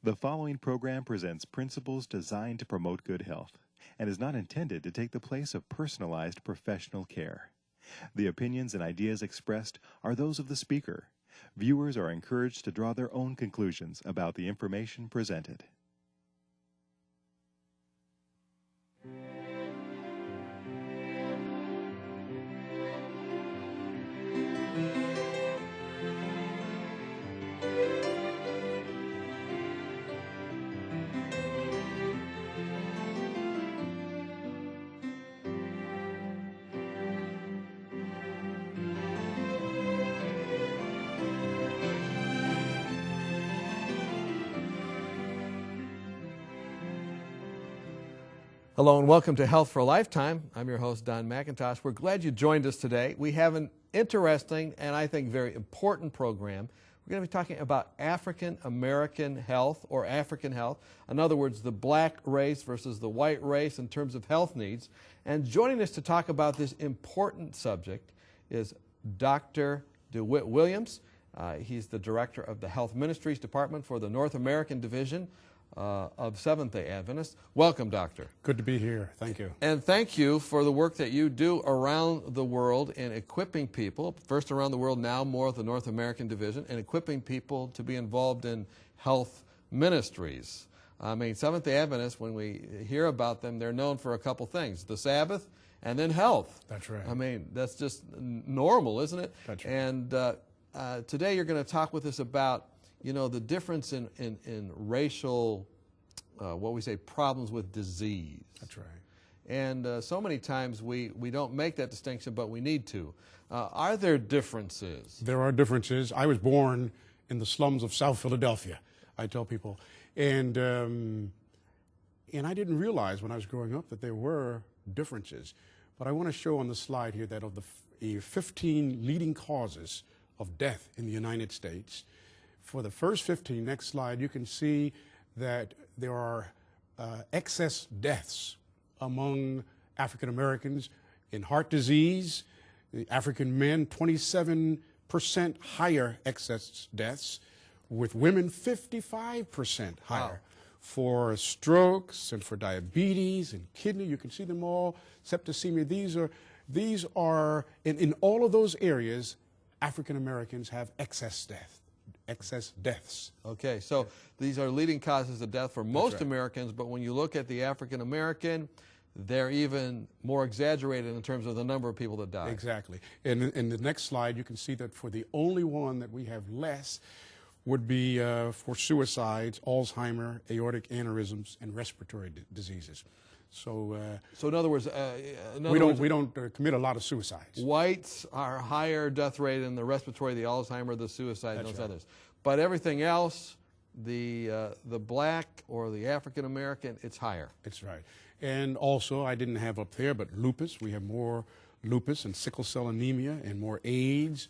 The following program presents principles designed to promote good health and is not intended to take the place of personalized professional care. The opinions and ideas expressed are those of the speaker. Viewers are encouraged to draw their own conclusions about the information presented. Hello and welcome to Health for a Lifetime. I'm your host, Don McIntosh. We're glad you joined us today. We have an interesting and I think very important program. We're going to be talking about African American health or African health. In other words, the black race versus the white race in terms of health needs. And joining us to talk about this important subject is Dr. DeWitt Williams. He's the director of the Health Ministries Department for the North American Division of Seventh-day Adventists. Welcome, Doctor. Good to be here. Thank you. And thank you for the work that you do around the world in equipping people, first around the world, now more of the North American Division, and equipping people to be involved in health ministries. I mean, Seventh-day Adventists, when we hear about them, they're known for a couple things, the Sabbath and then health. That's right. I mean, that's just normal, isn't it? That's right. And today you're going to talk with us about the difference in racial, what we say, problems with disease. That's right. And so many times we don't make that distinction, but we need to. Are there differences? There are differences. I was born in the slums of South Philadelphia, I tell people. And I didn't realize when I was growing up that there were differences. But I want to show on the slide here that of the 15 leading causes of death in the United States, for the first 15, next slide, you can see that there are excess deaths among African Americans in heart disease. The African men, 27% higher excess deaths, with women 55% higher. Wow. For strokes and for diabetes and kidney, you can see them all, septicemia. These are in all of those areas, African Americans have excess deaths. Okay, so these are leading causes of death for most right. Americans, but when you look at the African American, they're even more exaggerated in terms of the number of people that die. Exactly. And in the next slide, you can see that for the only one that we have less would be for suicides, Alzheimer, aortic aneurysms, and respiratory diseases. So in other words, we don't commit a lot of suicides. Whites are higher death rate in the respiratory, the Alzheimer, the suicide, and That's those right. others. But everything else, the black or the African American, it's higher. That's right. And also, I didn't have up there, but lupus. We have more lupus and sickle cell anemia and more AIDS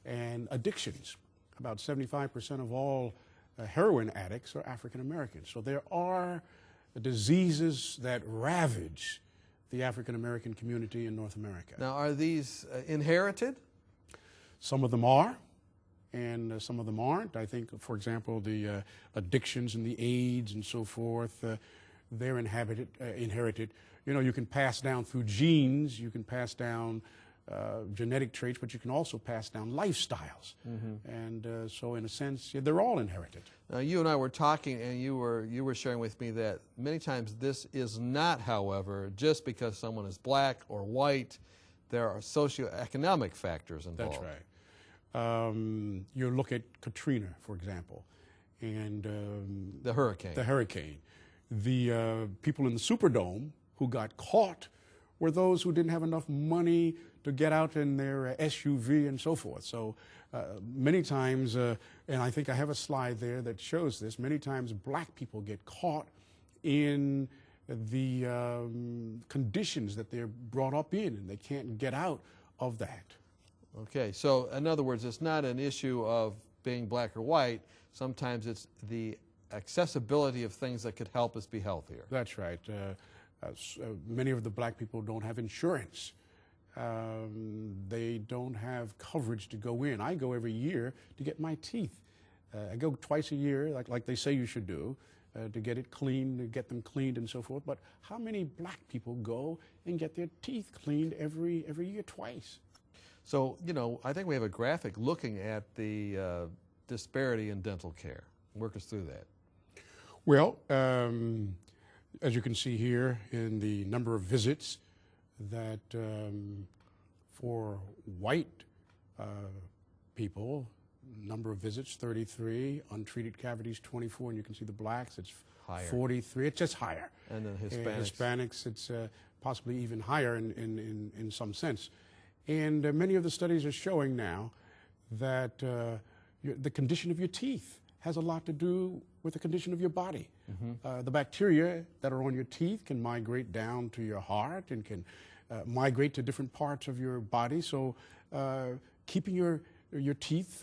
and addictions. About 75% of all heroin addicts are African Americans. So there are diseases that ravage the African American community in North America. Now, are these inherited? Some of them are, and some of them aren't. I think, for example, the addictions and the AIDS and so forth, they're inherited. You can pass down through genes, you can pass down genetic traits, but you can also pass down lifestyles. Mm-hmm. And so in a sense, they're all inherited. Now, you and I were talking, and you were sharing with me that many times this is not, however, just because someone is black or white. There are socioeconomic factors involved. That's right. You look at Katrina, for example, and the hurricane. The people in the Superdome who got caught were those who didn't have enough money to get out in their SUV and so forth. So many times, and I think I have a slide there that shows this, many times black people get caught in the conditions that they're brought up in, and they can't get out of that. Okay, so in other words, it's not an issue of being black or white. Sometimes it's the accessibility of things that could help us be healthier. That's right. Many of the black people don't have insurance. They don't have coverage to go in. I go every year to get my teeth I go twice a year, like they say you should do, to get it cleaned, to get them cleaned and so forth. But how many black people go and get their teeth cleaned every year twice? So, you know, I think we have a graphic looking at the disparity in dental care. Work us through that. Well, as you can see here in the number of visits, that for white people, number of visits 33, untreated cavities 24, and you can see the blacks, it's higher. 43. It's just higher. And then Hispanics. Hispanics, it's possibly even higher in some sense. And many of the studies are showing now that the condition of your teeth has a lot to do with the condition of your body. The bacteria that are on your teeth can migrate down to your heart and can migrate to different parts of your body. So keeping your teeth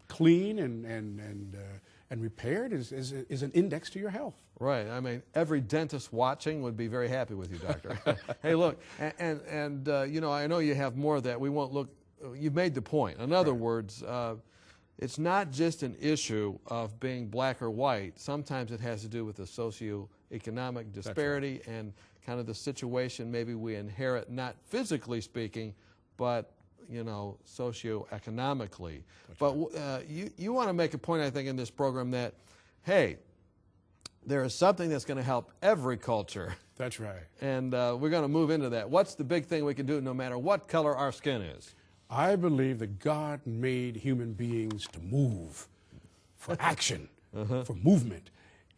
clean and repaired is an index to your health. Right. I mean, every dentist watching would be very happy with you, doctor. Hey, look, and you know, I know you have more of that. We won't look. You've made the point. In other words, it's not just an issue of being black or white. Sometimes it has to do with the socioeconomic disparity and kind of the situation maybe we inherit, not physically speaking, but you know, socioeconomically. But you want to make a point, I think, in this program that, hey, there is something that's going to help every culture. That's right. And we're going to move into that. What's the big thing we can do no matter what color our skin is? I believe that God made human beings to move, for action, for movement.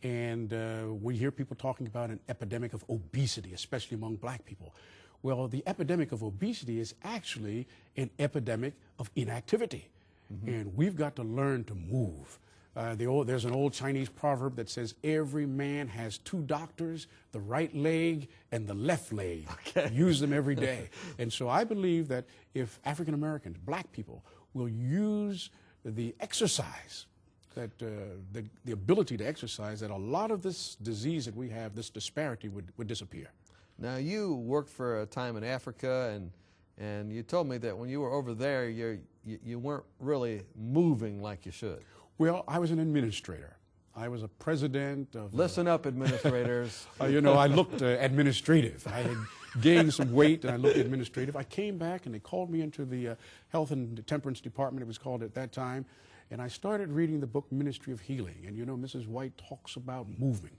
And we hear people talking about an epidemic of obesity, especially among black people. Well, the epidemic of obesity is actually an epidemic of inactivity. And we've got to learn to move. There's an old Chinese proverb that says, every man has two doctors, the right leg and the left leg. Okay. Use them every day. And so I believe that if African Americans, black people, will use the exercise, that the ability to exercise, that a lot of this disease that we have, this disparity would disappear. Now, you worked for a time in Africa, and you told me that when you were over there, you weren't really moving like you should. Well, I was an administrator. I was a president of... Listen up, administrators. You know, I looked administrative. I had gained some weight, and I looked administrative. I came back, and they called me into the Health and Temperance Department, it was called at that time, and I started reading the book Ministry of Healing. And, you know, Mrs. White talks about moving.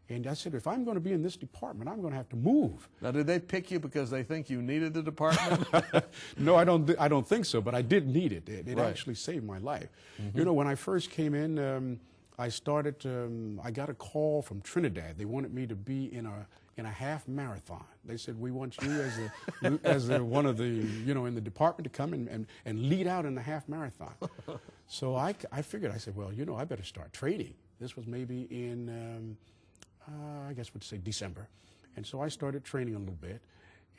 And I said, if I'm going to be in this department, I'm going to have to move. Now, did they pick you because they think you needed the department? No, I don't think so, but I did need it. It right. actually saved my life. You know, when I first came in, I got a call from Trinidad. They wanted me to be in a half marathon. They said, we want you as one of the, you know, in the department to come and lead out in the half marathon. So I figured, I said, well, you know, I better start training. This was maybe in... I guess we'd say December. And so I started training a little bit.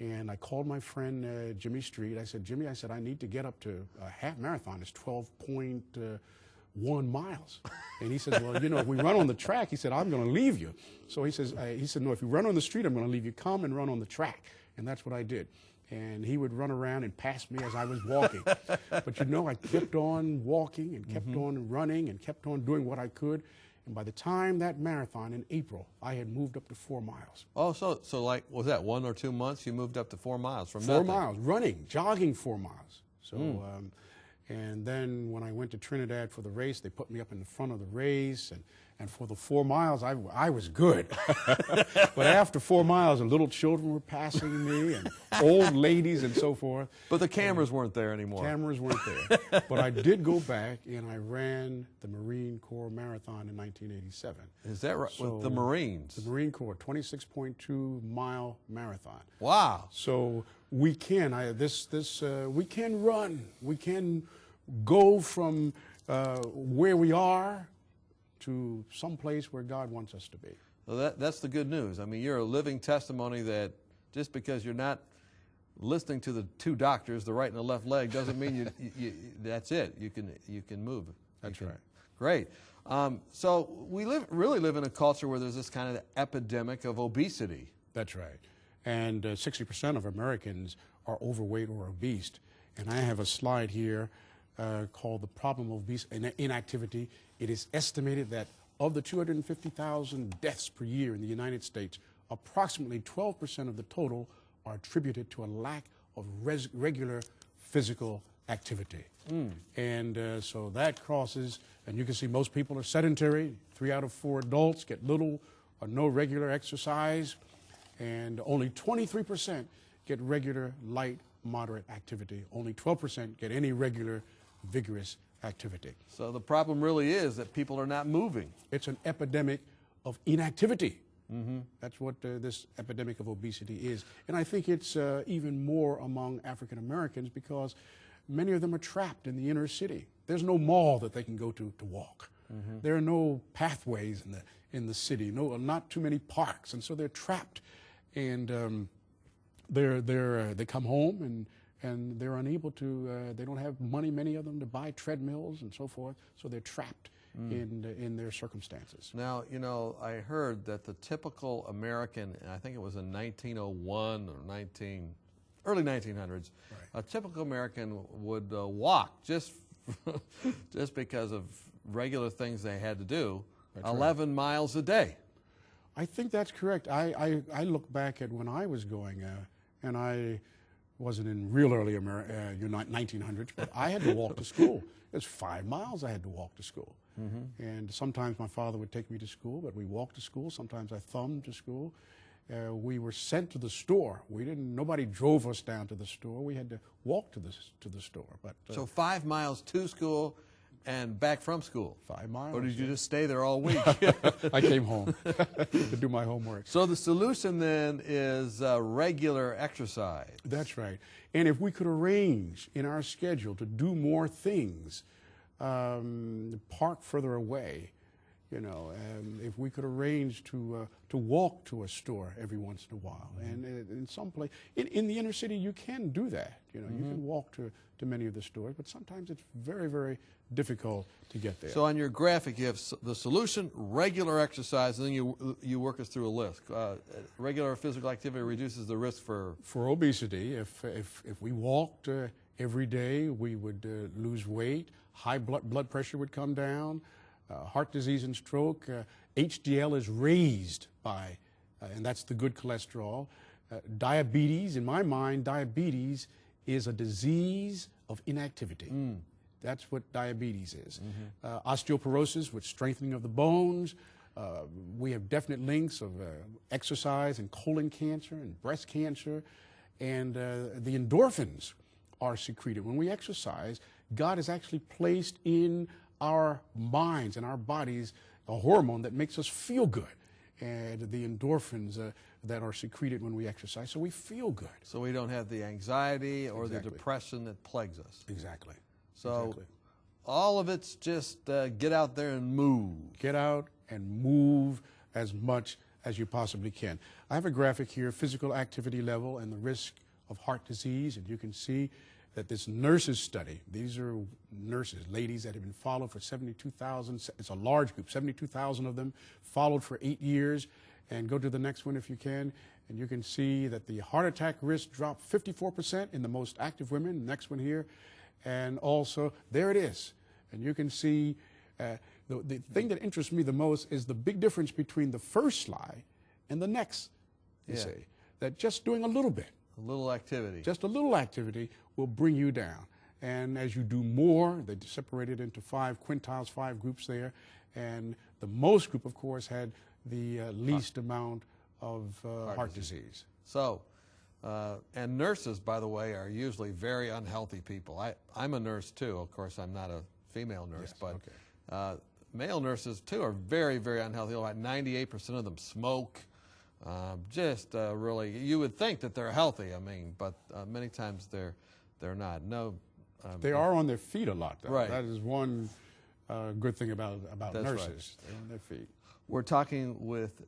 And I called my friend Jimmy Street. I said, Jimmy, I need to get up to a half marathon. It's 12.1 miles. And he says, well, you know, if we run on the track, he said, I'm going to leave you. So he said, no, if you run on the street, I'm going to leave you. Come and run on the track. And that's what I did. And he would run around and pass me as I was walking. But, you know, I kept on walking and kept on running and kept on doing what I could. And by the time that marathon in April, I had moved up to 4 miles. Oh, so like, was that 1 or 2 months? You moved up to 4 miles from 4 nothing? 4 miles, running, jogging 4 miles. So, and then when I went to Trinidad for the race, they put me up in the front of the race. And for the 4 miles, I was good. But after 4 miles, the little children were passing me and old ladies and so forth. But the cameras weren't there anymore. Cameras weren't there. But I did go back and I ran the Marine Corps Marathon in 1987. Is that right? So, with the Marines? The Marine Corps, 26.2 mile marathon. Wow. So we can, we can run. We can go from where we are to some place where God wants us to be. Well, that's the good news. I mean, you're a living testimony that just because you're not listening to the two doctors, the right and the left leg, doesn't mean that's it. You can move. That's right. Great. So we really live in a culture where there's this kind of epidemic of obesity. That's right. And 60% of Americans are overweight or obese. And I have a slide here called the problem of inactivity. It is estimated that of the 250,000 deaths per year in the United States, approximately 12% of the total are attributed to a lack of regular physical activity. And so that crosses, and you can see most people are sedentary. 3 out of 4 adults get little or no regular exercise, and only 23% get regular light, moderate activity. Only 12% get any regular, vigorous activity. So the problem really is that people are not moving. It's an epidemic of inactivity. That's what this epidemic of obesity is. And I think it's even more among African Americans because many of them are trapped in the inner city. There's no mall that they can go to walk. There are no pathways in the city, not too many parks, and so they're trapped. And they come home and they're unable to, they don't have money, many of them, to buy treadmills and so forth, so they're trapped in their circumstances. Now, you know, I heard that the typical American, and I think it was in 1901 or early 1900s, a typical American would walk just because of regular things they had to do, 11 miles a day. I think that's correct. I look back at when I was going, and I wasn't in real early 1900s, but I had to walk to school. It was 5 miles I had to walk to school. And sometimes my father would take me to school, but we walked to school. Sometimes I thumbed to school. We were sent to the store. Nobody drove us down to the store. We had to walk to the store. But so 5 miles to school and back from school. 5 miles. Or did you just stay there all week? I came home to do my homework. So the solution then is regular exercise. That's right. And if we could arrange in our schedule to do more things, park further away, if we could arrange to walk to a store every once in a while, and in some place, in the inner city, you can do that. You can walk to many of the stores, but sometimes it's very, very difficult to get there. So on your graphic, you have the solution, regular exercise, and then you work us through a list. Regular physical activity reduces the risk for obesity. If we walked every day, we would lose weight. High blood pressure would come down. Heart disease and stroke. HDL is raised by, and that's the good cholesterol. Diabetes, in my mind, diabetes is a disease of inactivity. That's what diabetes is. Osteoporosis, with strengthening of the bones. We have definite links of exercise and colon cancer and breast cancer. And the endorphins are secreted. When we exercise, God has actually placed in our minds and our bodies a hormone that makes us feel good. And the endorphins that are secreted when we exercise, so we feel good. So we don't have the anxiety or the depression that plagues us. Exactly. So all of it's just get out there and move. Get out and move as much as you possibly can. I have a graphic here, physical activity level and the risk of heart disease, and you can see that this nurses study, these are nurses, ladies that have been followed for 72,000, it's a large group, 72,000 of them, followed for 8 years. And go to the next one if you can, and you can see that the heart attack risk dropped 54% in the most active women. Next one here. And also, there it is. And you can see the thing that interests me the most is the big difference between the first slide and the next, you see. That just doing a little bit. A little activity. Just a little activity will bring you down. And as you do more, they separated into 5 quintiles, 5 groups there. And the most group, of course, had the least amount of heart disease. So, and nurses, by the way, are usually very unhealthy people. I'm a nurse, too. Of course, I'm not a female nurse, but male nurses, too, are very, very unhealthy. Like 98% of them smoke. Really, you would think that they're healthy, but many times they're not. No, they are on their feet a lot, though. Right. That is one good thing about nurses. Right. They're on their feet. We're talking with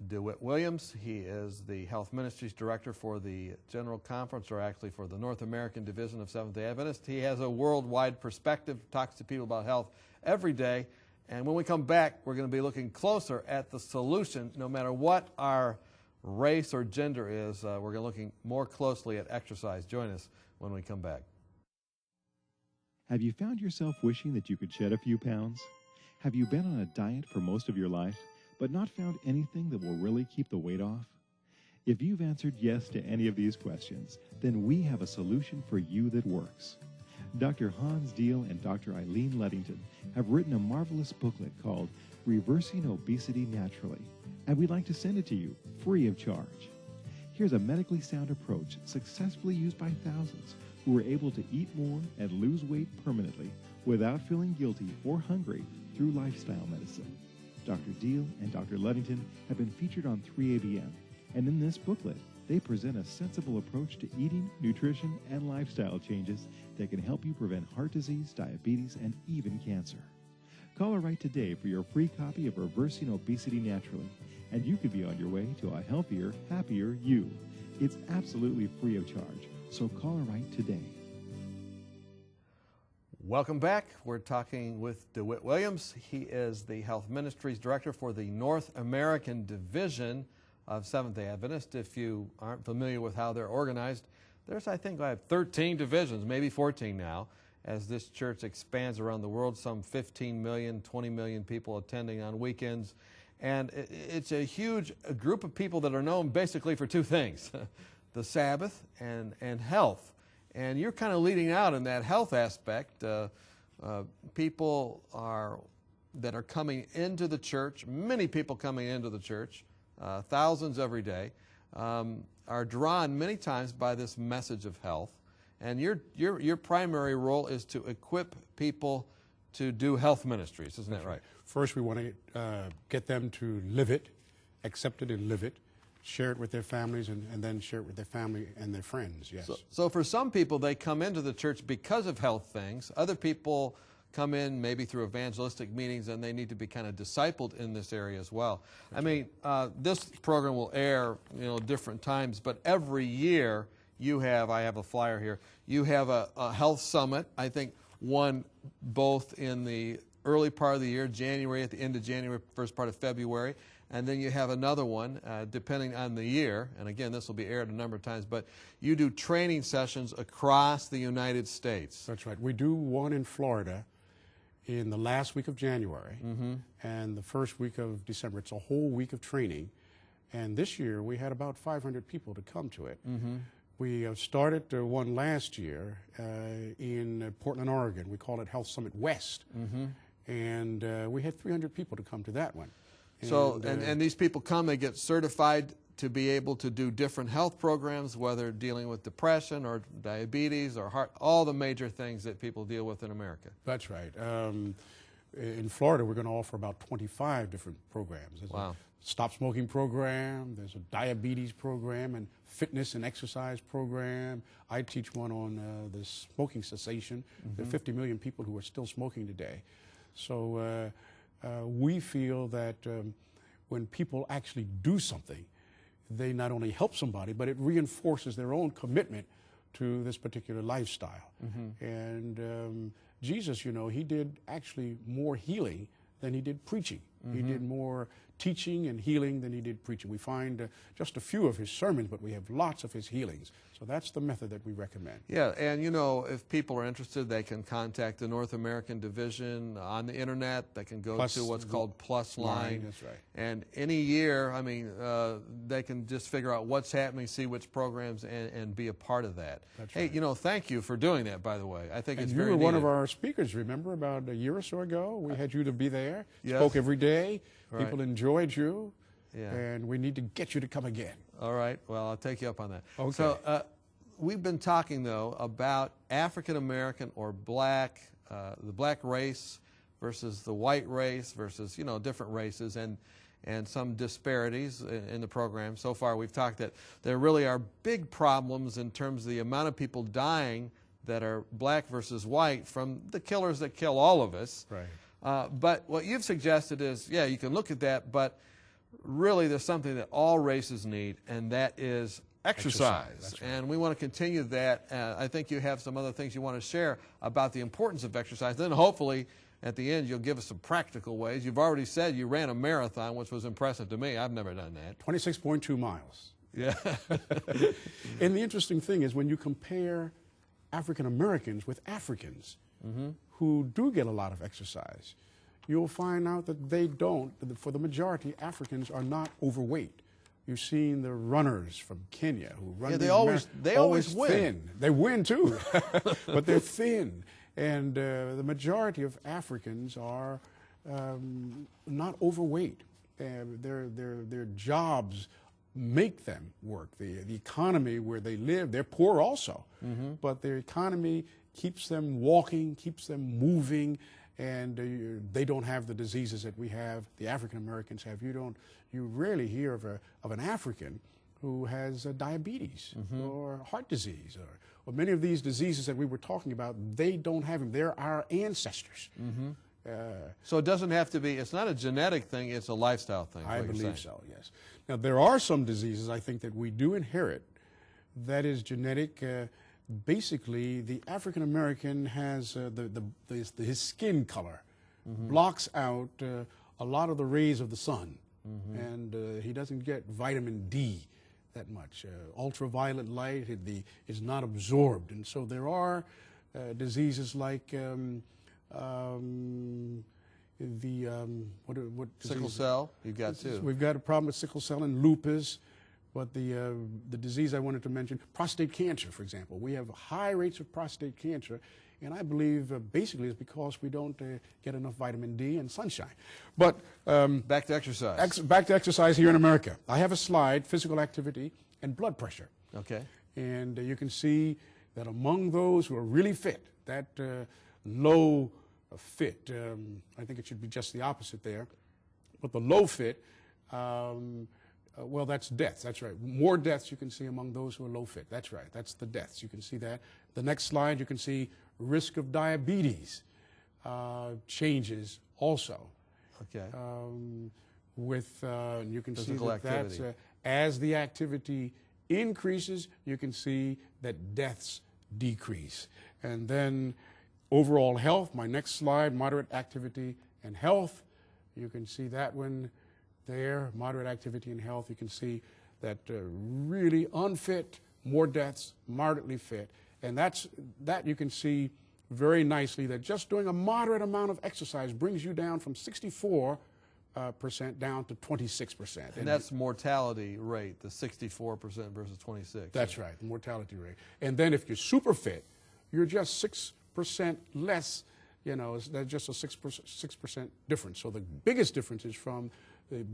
DeWitt Williams. He is the Health Ministries Director for the General Conference, or actually for the North American Division of Seventh-day Adventists. He has a worldwide perspective, talks to people about health every day. And when we come back, we're going to be looking closer at the solution. No matter what our race or gender is, we're going to be looking more closely at exercise. Join us when we come back. Have you found yourself wishing that you could shed a few pounds? Have you been on a diet for most of your life, but not found anything that will really keep the weight off? If you've answered yes to any of these questions, then we have a solution for you that works. Dr. Hans Deal and Dr. Eileen Ludington have written a marvelous booklet called Reversing Obesity Naturally, and we'd like to send it to you free of charge. Here's a medically sound approach successfully used by thousands who were able to eat more and lose weight permanently without feeling guilty or hungry through lifestyle medicine. Dr. Deal and Dr. Ludington have been featured on 3ABN, and in this booklet, they present a sensible approach to eating, nutrition, and lifestyle changes that can help you prevent heart disease, diabetes, and even cancer. Call or write today for your free copy of Reversing Obesity Naturally, and you could be on your way to a healthier, happier you. It's absolutely free of charge, so call or write today. Welcome back. We're talking with DeWitt Williams. He is the Health Ministries Director for the North American Division of Seventh-day Adventist. If you aren't familiar with how they're organized, there's, I think, I have 13 divisions, maybe 14 now, as this church expands around the world, some 15 million, 20 million people attending on weekends. And it's a huge group of people that are known basically for two things, the Sabbath and health. And you're kind of leading out in that health aspect. People that are coming into the church, many people coming into the church, thousands every day, are drawn many times by this message of health. And your primary role is to equip people to do health ministries, isn't that right? First, we want to get them to live it, accept it and live it, share it with their families, and then share it with their family and their friends, yes. So for some people, they come into the church because of health things. Other people come in maybe through evangelistic meetings, and they need to be kind of discipled in this area as well. I mean, this program will air, different times, but every year you have, I have a flyer here, you have a health summit, I think one both in the early part of the year, January, at the end of January, first part of February, and then you have another one depending on the year, and again, this will be aired a number of times, but you do training sessions across the United States. That's right. We do one in Florida in the last week of January and the first week of December. It's a whole week of training, and this year we had about 500 people to come to it. We started one last year in Portland, Oregon. We call it Health Summit West, and we had 300 people to come to that one. So, and these people come, they get certified to be able to do different health programs, whether dealing with depression or diabetes or heart, all the major things that people deal with in America. That's right. In Florida, we're going to offer about 25 different programs. There's a stop smoking program, there's a diabetes program, and fitness and exercise program. I teach one on the smoking cessation. There are 50 million people who are still smoking today. So we feel that when people actually do something, they not only help somebody, but it reinforces their own commitment to this particular lifestyle. And Jesus, he did actually more healing than he did preaching. He did more teaching and healing than he did preaching. We find just a few of his sermons, but we have lots of his healings. So that's the method that we recommend. Yeah, and if people are interested, they can contact the North American Division on the internet. They can go to what's called Plus Line. That's right. And any year, they can just figure out what's happening, see which programs, and be a part of that. That's right. Hey, thank you for doing that, by the way. I think it's very needed. You were one of our speakers, remember, about a year or so ago? We had you to be there. Yes. Spoke every day. Right. People enjoyed you. Yeah. And we need to get you to come again. All right. Well, I'll take you up on that. Okay. So we've been talking, though, about African American or black, the black race versus the white race versus, different races and some disparities in the program. So far, we've talked that there really are big problems in terms of the amount of people dying that are black versus white from the killers that kill all of us. Right. But what you've suggested is, you can look at that, but really there's something that all races need, and that is exercise. That's right. And we want to continue that. I think you have some other things you want to share about the importance of exercise. Then hopefully at the end you'll give us some practical ways. You've already said you ran a marathon, which was impressive to me. I've never done that. 26.2 miles. Yeah. And the interesting thing is when you compare African Americans with Africans, who do get a lot of exercise, you'll find out that they don't, for the majority, Africans are not overweight. You've seen the runners from Kenya who run Yeah, these they always win. thin. They win too, but they're thin. And the majority of Africans are not overweight. Their jobs make them work. The economy where they live, they're poor also, but their economy keeps them walking, keeps them moving, and they don't have the diseases that we have, the African Americans have. You rarely hear of an African who has diabetes or heart disease or many of these diseases that we were talking about. They don't have them. They're our ancestors. So it doesn't have to be, it's not a genetic thing, it's a lifestyle thing. I believe so, yes. Now, there are some diseases I think that we do inherit that is genetic. Basically, the African American has his skin color blocks out a lot of the rays of the sun, and he doesn't get vitamin D that much. Ultraviolet light is not absorbed, and so there are diseases like Sickle cell, you've got too. We've got a problem with sickle cell and lupus. But the disease I wanted to mention, prostate cancer, for example. We have high rates of prostate cancer, and I believe basically it's because we don't get enough vitamin D and sunshine. But back to exercise. Back to exercise here in America. I have a slide, physical activity and blood pressure. Okay. And you can see that among those who are really fit, that low fit, I think it should be just the opposite there, but the low fit, well, that's deaths. That's right. More deaths you can see among those who are low fit. That's right. That's the deaths. You can see that. The next slide, you can see risk of diabetes changes also. Okay. With you can Physical see that activity. As the activity increases, you can see that deaths decrease. And then overall health, my next slide, moderate activity and health. You can see that one there, moderate activity and health. You can see that really unfit, more deaths, moderately fit. And that you can see very nicely that just doing a moderate amount of exercise brings you down from 64% down to 26%. And that's mortality rate, the 64% versus 26. That's right, the mortality rate. And then if you're super fit, you're just 6% less, that's just a 6% difference. So the biggest difference is from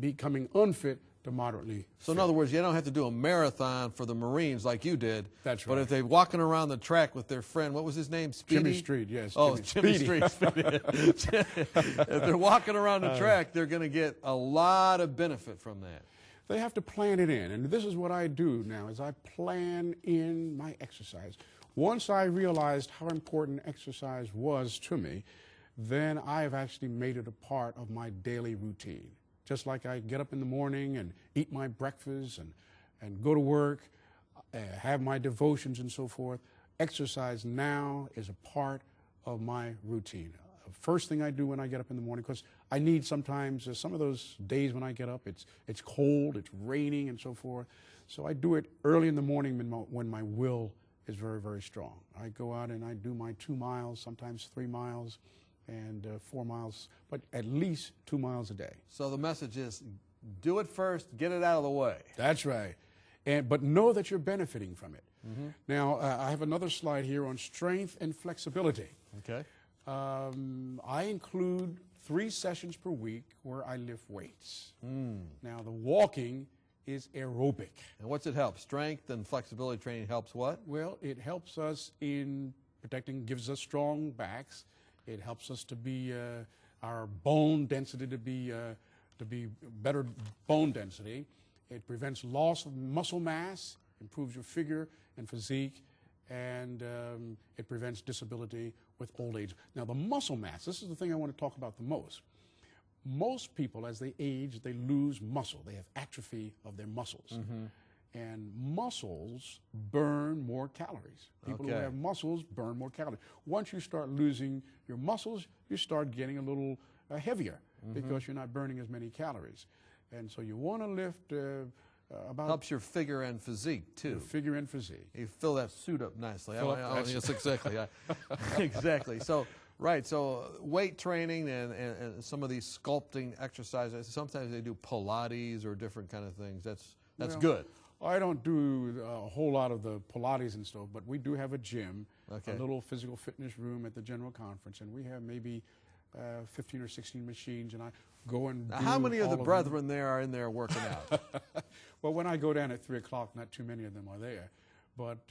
becoming unfit to moderately So fit. in other words, you don't have to do a marathon for the Marines like you did. That's But right. if they're walking around the track with their friend, what was his name? Speedy? Jimmy Street, yes. Oh, Jimmy Speedy. Street. If they're walking around the track, they're going to get a lot of benefit from that. They have to plan it in, and this is what I do now, is I plan in my exercise. Once I realized how important exercise was to me, then I've actually made it a part of my daily routine. Just like I get up in the morning and eat my breakfast and go to work, have my devotions and so forth, exercise now is a part of my routine. First thing I do when I get up in the morning, because I need sometimes, some of those days when I get up, it's cold, it's raining and so forth. So I do it early in the morning when my will is very, very strong. I go out and I do my 2 miles, sometimes 3 miles, and 4 miles, but at least 2 miles a day. So the message is, do it first, get it out of the way. That's right. But know that you're benefiting from it. Now, I have another slide here on strength and flexibility. Okay. I include 3 sessions per week where I lift weights. Now, the walking is aerobic. And what's it help? Strength and flexibility training helps what? Well, it helps us in protecting, gives us strong backs. It helps us to be, our bone density to be better bone density. It prevents loss of muscle mass, improves your figure and physique, and it prevents disability with old age. Now, the muscle mass, this is the thing I want to talk about the most. Most people, as they age, they lose muscle. They have atrophy of their muscles. And muscles burn more calories. People who have muscles burn more calories. Once you start losing your muscles, you start getting a little heavier because you're not burning as many calories. And so you want to lift about Helps your figure and physique, too. figure and physique. You fill that suit up nicely. That's- Yes, exactly. Exactly. So, right. So, weight training and some of these sculpting exercises. Sometimes they do Pilates or different kind of things. That's Well, good. I don't do a whole lot of the Pilates and stuff, but we do have a gym, Okay. a little physical fitness room at the General Conference, and we have maybe 15 or 16 machines, and I go and Now, do how many of all the them. brethren there are in there working out? Well, when I go down at 3 o'clock, not too many of them are there. But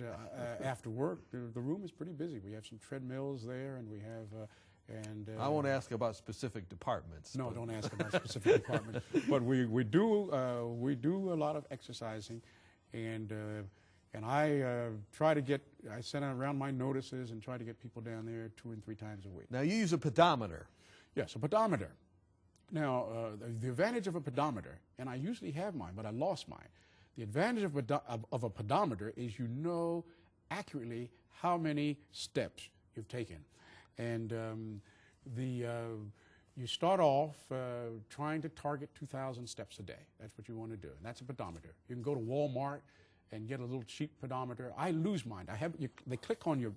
after work, the room is pretty busy. We have some treadmills there, and we have, I won't ask about specific departments. no, but- don't ask about specific departments. But we do a lot of exercising, and I try to get, I send around my notices and try to get people down there 2 and 3 times a week. Now, you use a pedometer. Yes, a pedometer. Now, the advantage of a pedometer, and I usually have mine, but I lost mine. The advantage of a pedometer is you know accurately how many steps you've taken. And you start off trying to target 2,000 steps a day. That's what you want to do, and that's a pedometer. You can go to Walmart and get a little cheap pedometer. I lose mine. They clip on your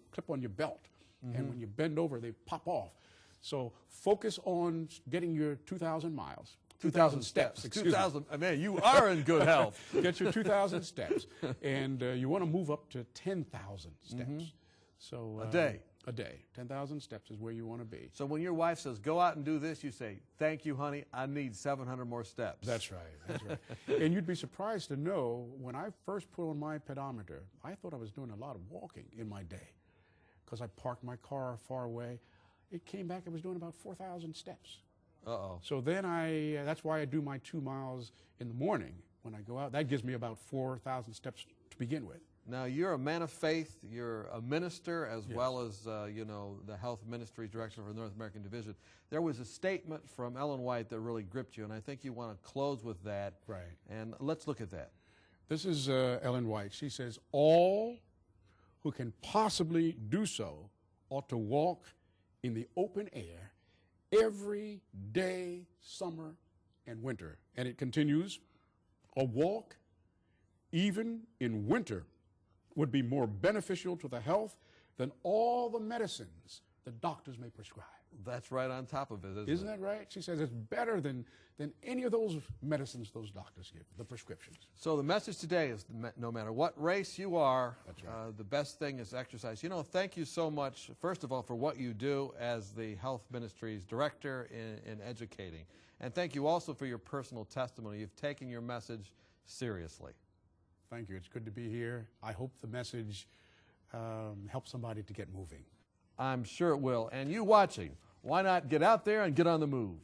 belt, and when you bend over, they pop off. So focus on getting your 2,000 miles. 2,000 steps. Excuse me. 2,000. Man, you are in good health. Get your 2,000 steps, and you want to move up to 10,000 steps. So A day. A day. 10,000 steps is where you want to be. So when your wife says, go out and do this, you say, thank you, honey, I need 700 more steps. That's right. That's right. And you'd be surprised to know, when I first put on my pedometer, I thought I was doing a lot of walking in my day because I parked my car far away. It came back, I was doing about 4,000 steps. Uh-oh. So then that's why I do my 2 miles in the morning when I go out. That gives me about 4,000 steps to begin with. Now, you're a man of faith. You're a minister as well as, the Health Ministries Director for the North American Division. There was a statement from Ellen White that really gripped you, and I think you want to close with that. Right. And let's look at that. This is Ellen White. She says, all who can possibly do so ought to walk in the open air every day, summer and winter. And it continues, a walk even in winter would be more beneficial to the health than all the medicines the doctors may prescribe. That's right on top of it, Isn't that right? She says it's better than any of those medicines those doctors give, the prescriptions. So the message today is no matter what race you are, That's right. the best thing is exercise. Thank you so much, first of all, for what you do as the Health Ministries Director in educating. And thank you also for your personal testimony. You've taken your message seriously. Thank you. It's good to be here. I hope the message helps somebody to get moving. I'm sure it will. And you watching, why not get out there and get on the move?